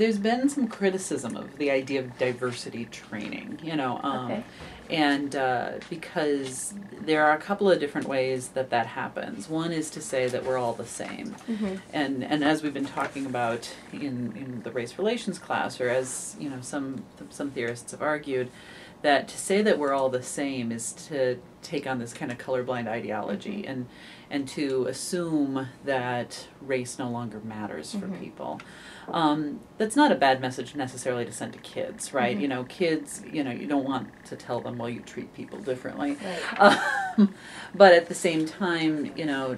there's been some criticism of the idea of diversity training, you know, Okay. and because there are a couple of different ways that that happens. One is to say that we're all the same, and as we've been talking about in the race relations class, or as you know, some theorists have argued, that to say that we're all the same is to take on this kind of colorblind ideology, and to assume that race no longer matters for people. That's not a bad message necessarily to send to kids, right? You know, kids, you know, you don't want to tell them, well, you treat people differently. Right. But at the same time, you know,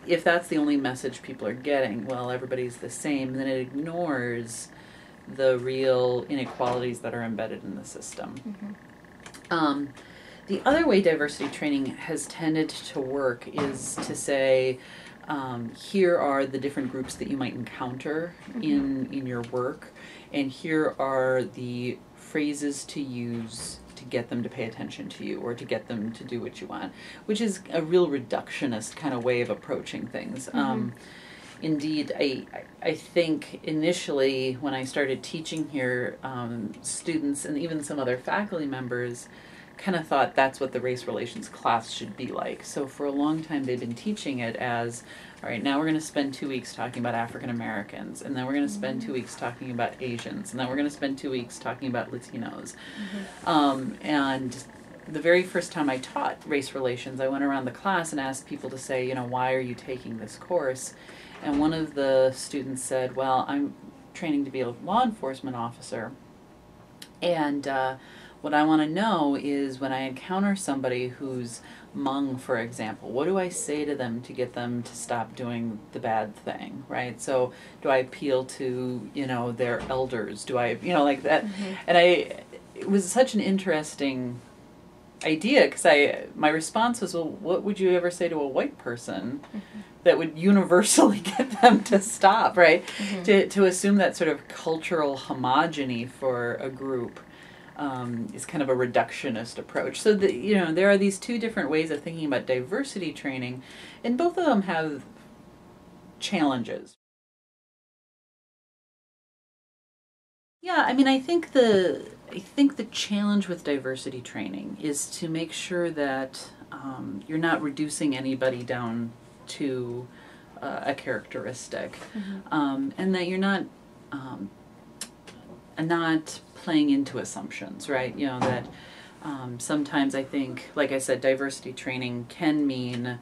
if that's the only message people are getting, well, everybody's the same, then it ignores the real inequalities that are embedded in the system. The other way diversity training has tended to work is to say, here are the different groups that you might encounter in your work, and here are the phrases to use to get them to pay attention to you, or to get them to do what you want, which is a real reductionist kind of way of approaching things. Indeed, I think initially when I started teaching here, students and even some other faculty members kind of thought that's what the race relations class should be like. So for a long time they've been teaching it as, all right, now we're going to spend 2 weeks talking about African Americans, and then we're going to spend 2 weeks talking about Asians, and then we're going to spend 2 weeks talking about Latinos. And the very first time I taught race relations, I went around the class and asked people to say, you know, why are you taking this course? And one of the students said, well, I'm training to be a law enforcement officer, and what I want to know is when I encounter somebody who's Hmong, for example, what do I say to them to get them to stop doing the bad thing, right? So do I appeal to, you know, their elders? Do I, you know, like that? And it was such an interesting idea, because my response was, well, what would you ever say to a white person that would universally get them to stop, right? To assume that sort of cultural homogeny for a group is kind of a reductionist approach. So you know, there are these two different ways of thinking about diversity training, and both of them have challenges. Yeah, I mean, I think the challenge with diversity training is to make sure that you're not reducing anybody down to a characteristic, and that you're not playing into assumptions, right? You know, that sometimes I think, like I said, diversity training can mean,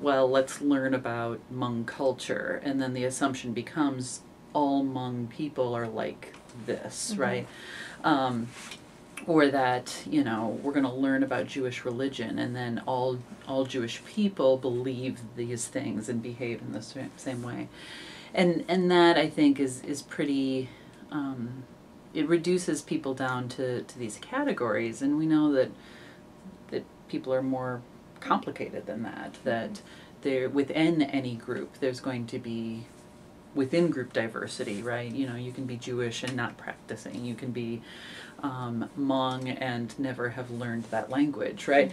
well, let's learn about Hmong culture, and then the assumption becomes all Hmong people are like this, right? Or that, you know, we're going to learn about Jewish religion, and then all Jewish people believe these things and behave in the same way. And that, I think, is pretty, it reduces people down to these categories, and we know that people are more complicated than that, that they're within any group there's going to be within group diversity, right? You know, you can be Jewish and not practicing, you can be Hmong and never have learned that language, right?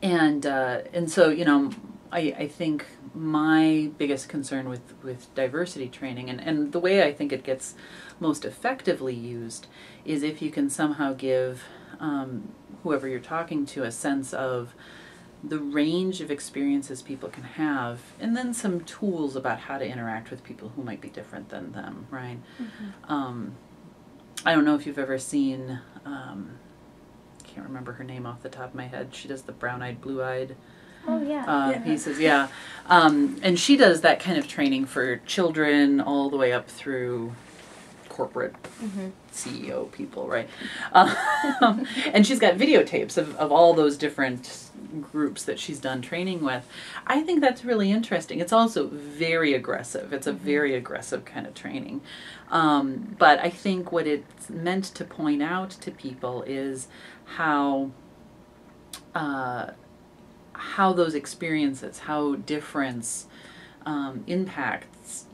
And so, you know, I think my biggest concern with diversity training, and the way I think it gets most effectively used, is if you can somehow give whoever you're talking to a sense of the range of experiences people can have, and then some tools about how to interact with people who might be different than them, right? I don't know if you've ever seen, can't remember her name off the top of my head, she does the brown-eyed, blue-eyed pieces, and she does that kind of training for children all the way up through corporate CEO people, right? And she's got videotapes of all those different groups that she's done training with. I think that's really interesting. It's also very aggressive. It's a very aggressive kind of training. But I think what it's meant to point out to people is how those experiences, how difference impacts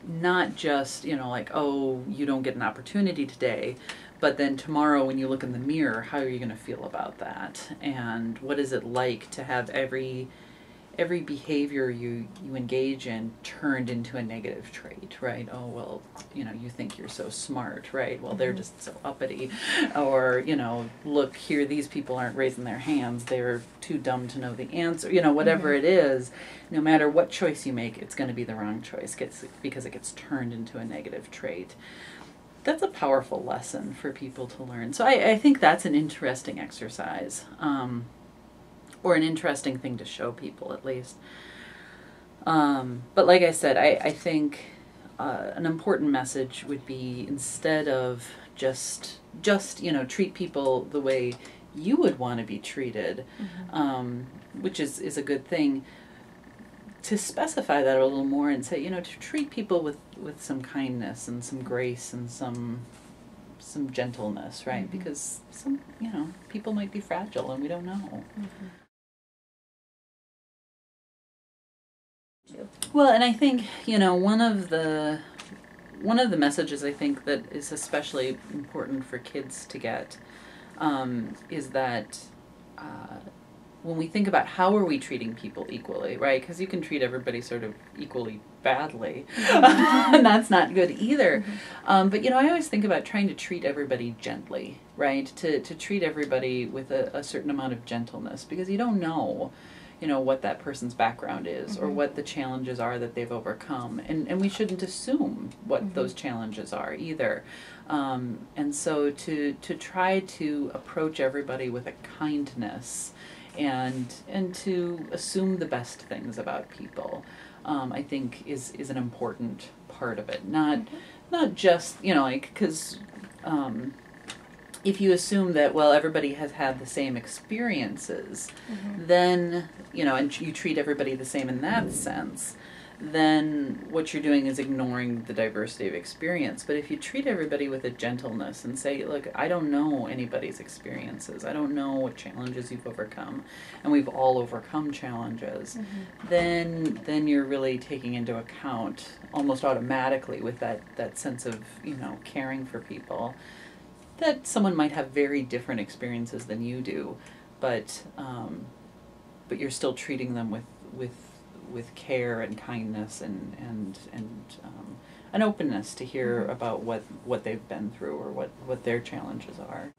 not just, you know, like, oh, you don't get an opportunity today, but then tomorrow when you look in the mirror, how are you going to feel about that? And what is it like to have every every behavior you engage in turned into a negative trait, right? Oh, well, you think you're so smart, right? Well, they're just so uppity. Or, look here, these people aren't raising their hands. They're too dumb to know the answer. Whatever it is, no matter what choice you make, it's going to be the wrong choice because it gets turned into a negative trait. That's a powerful lesson for people to learn. So I think that's an interesting exercise. Or an interesting thing to show people, at least. But like I said, I think an important message would be, instead of just treat people the way you would want to be treated, which is a good thing, to specify that a little more and say, to treat people with some kindness and some grace and some gentleness, right? Because some people might be fragile and we don't know. Well, and I think, one of the messages I think that is especially important for kids to get is that when we think about how are we treating people equally, right? Because you can treat everybody sort of equally badly, and that's not good either. But I always think about trying to treat everybody gently, right? To treat everybody with a certain amount of gentleness, because you don't know what that person's background is or what the challenges are that they've overcome. And we shouldn't assume what those challenges are either. And so to try to approach everybody with a kindness and to assume the best things about people, I think is an important part of it. Not just, because if you assume that, well, everybody has had the same experiences, then, and you treat everybody the same in that sense, then what you're doing is ignoring the diversity of experience. But if you treat everybody with a gentleness and say, look, I don't know anybody's experiences, I don't know what challenges you've overcome, and we've all overcome challenges, then you're really taking into account almost automatically, with that sense of, caring for people, that someone might have very different experiences than you do, but you're still treating them with care and kindness and an openness to hear about what they've been through or what their challenges are.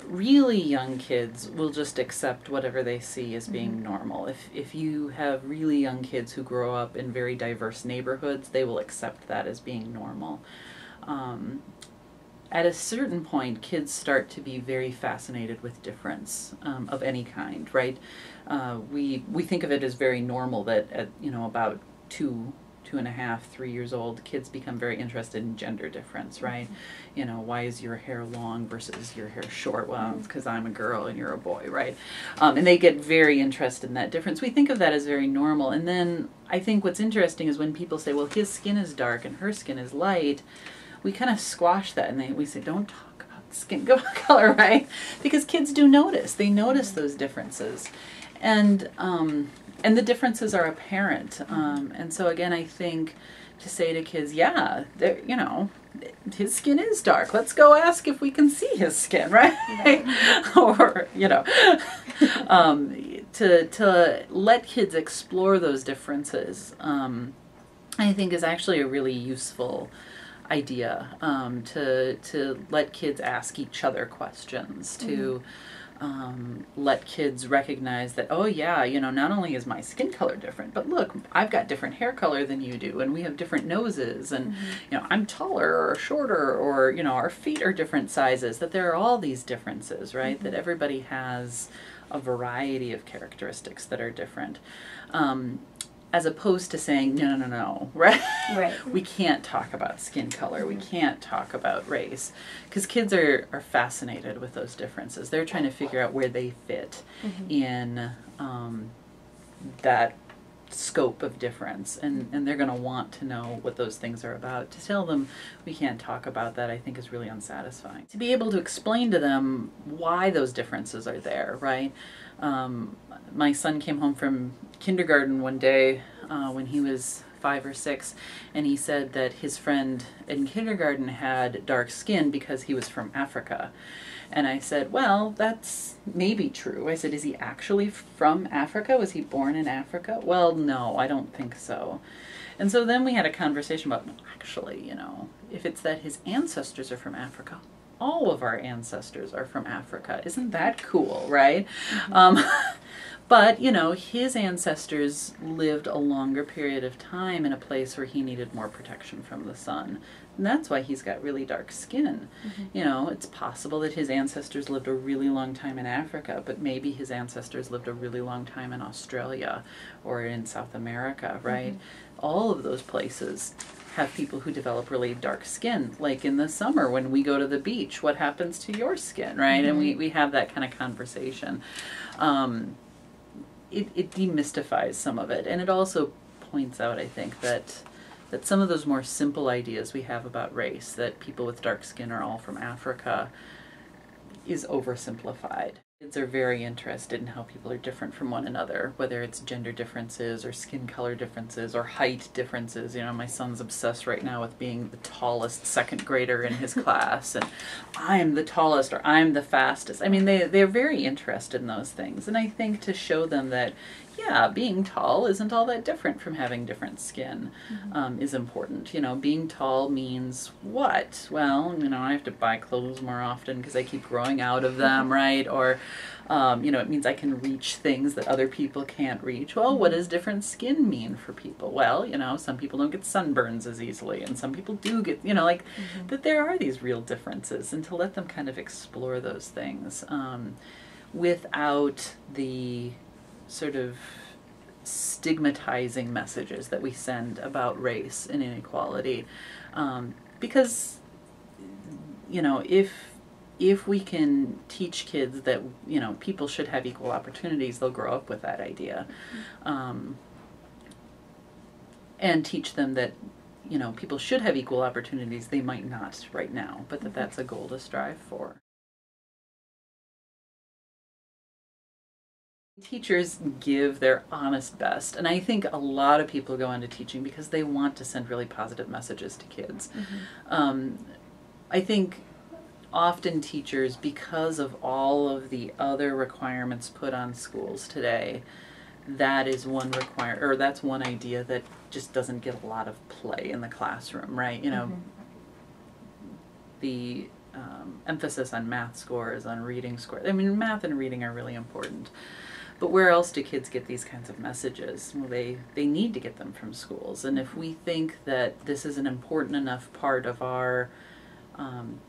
Really young kids will just accept whatever they see as being normal. If you have really young kids who grow up in very diverse neighborhoods, they will accept that as being normal. At a certain point, kids start to be very fascinated with difference of any kind, right? We think of it as very normal that at about 2.5, 3 years old, kids become very interested in gender difference, right? Why is your hair long versus your hair short? Well, it's because I'm a girl and you're a boy, right? And they get very interested in that difference. We think of that as very normal. And then I think what's interesting is when people say, well, his skin is dark and her skin is light, we kind of squash that and we say, don't talk about skin color, right? Because kids do notice. They notice those differences. And the differences are apparent. And so again, I think to say to kids, yeah, his skin is dark. Let's go ask if we can see his skin, right? Or, to let kids explore those differences, I think is actually a really useful idea, to let kids ask each other questions, to let kids recognize that, oh yeah, not only is my skin color different, but look, I've got different hair color than you do, and we have different noses, and I'm taller or shorter, or our feet are different sizes, that there are all these differences, right? That everybody has a variety of characteristics that are different. As opposed to saying, no, right? Right. We can't talk about skin color. We can't talk about race. Because kids are fascinated with those differences. They're trying to figure out where they fit in that scope of difference. And they're going to want to know what those things are about. To tell them we can't talk about that, I think, is really unsatisfying. To be able to explain to them why those differences are there, right? My son came home from kindergarten one day when he was 5 or 6, and he said that his friend in kindergarten had dark skin because he was from Africa. And I said, well, that's maybe true. I said, is he actually from Africa? Was he born in Africa? Well, no, I don't think so. And so then we had a conversation about, actually, you know, if it's that his ancestors are from Africa, all of our ancestors are from Africa. Isn't that cool, right? But, you know, his ancestors lived a longer period of time in a place where he needed more protection from the sun. And that's why he's got really dark skin. You know, it's possible that his ancestors lived a really long time in Africa, but maybe his ancestors lived a really long time in Australia or in South America, right? All of those places have people who develop really dark skin. Like in the summer when we go to the beach, what happens to your skin, right? And we have that kind of conversation. It demystifies some of it, and it also points out, I think, that some of those more simple ideas we have about race, that people with dark skin are all from Africa, is oversimplified. Kids are very interested in how people are different from one another, whether it's gender differences or skin color differences or height differences. You know, my son's obsessed right now with being the tallest second grader in his class, and I'm the tallest or I'm the fastest. I mean, they're very interested in those things. And I think to show them that, yeah, being tall isn't all that different from having different skin is important. You know, being tall means what? Well, you know, I have to buy clothes more often because I keep growing out of them, right? Or, you know, it means I can reach things that other people can't reach. Well, what does different skin mean for people? Well, you know, some people don't get sunburns as easily, and some people do get, you know, like, that there are these real differences, and to let them kind of explore those things without the sort of stigmatizing messages that we send about race and inequality, because, you know, if we can teach kids that, you know, people should have equal opportunities, they'll grow up with that idea, and teach them that, you know, people should have equal opportunities. They might not right now, but that's a goal to strive for. Teachers give their honest best, and I think a lot of people go into teaching because they want to send really positive messages to kids. I think often teachers, because of all of the other requirements put on schools today, that is one that's one idea that just doesn't get a lot of play in the classroom, right? You know, the emphasis on math scores, on reading scores. I mean, math and reading are really important. But where else do kids get these kinds of messages? Well, they need to get them from schools. And if we think that this is an important enough part of our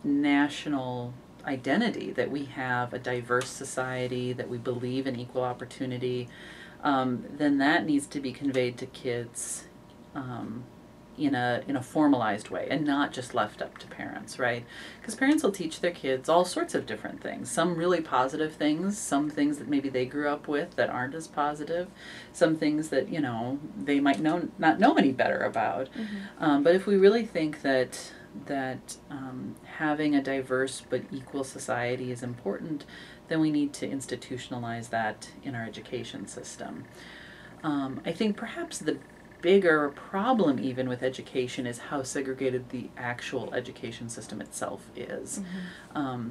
national identity, that we have a diverse society, that we believe in equal opportunity, then that needs to be conveyed to kids in a formalized way, and not just left up to parents, right? Because parents will teach their kids all sorts of different things. Some really positive things, some things that maybe they grew up with that aren't as positive, some things that, you know, they might not know any better about. But if we really think that having a diverse but equal society is important, then we need to institutionalize that in our education system. I think perhaps the bigger problem even with education is how segregated the actual education system itself is. I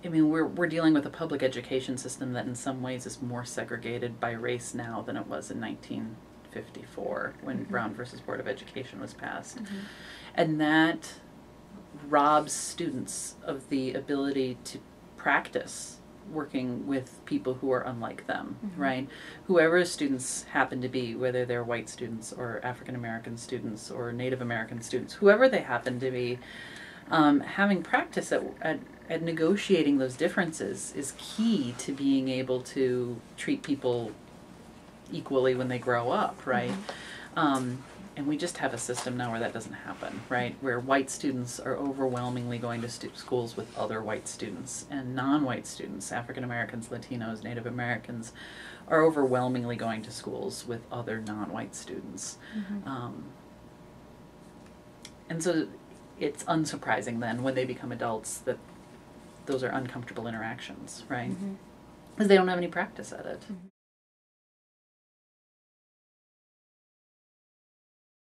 mean, we're dealing with a public education system that in some ways is more segregated by race now than it was in 1954 when Brown versus Board of Education was passed. And that robs students of the ability to practice working with people who are unlike them, right? Whoever students happen to be, whether they're white students or African American students or Native American students, whoever they happen to be, having practice at negotiating those differences is key to being able to treat people equally when they grow up, right? And we just have a system now where that doesn't happen, right? Where white students are overwhelmingly going to schools with other white students, and non-white students, African Americans, Latinos, Native Americans, are overwhelmingly going to schools with other non-white students. And so it's unsurprising then when they become adults that those are uncomfortable interactions, right? Because they don't have any practice at it.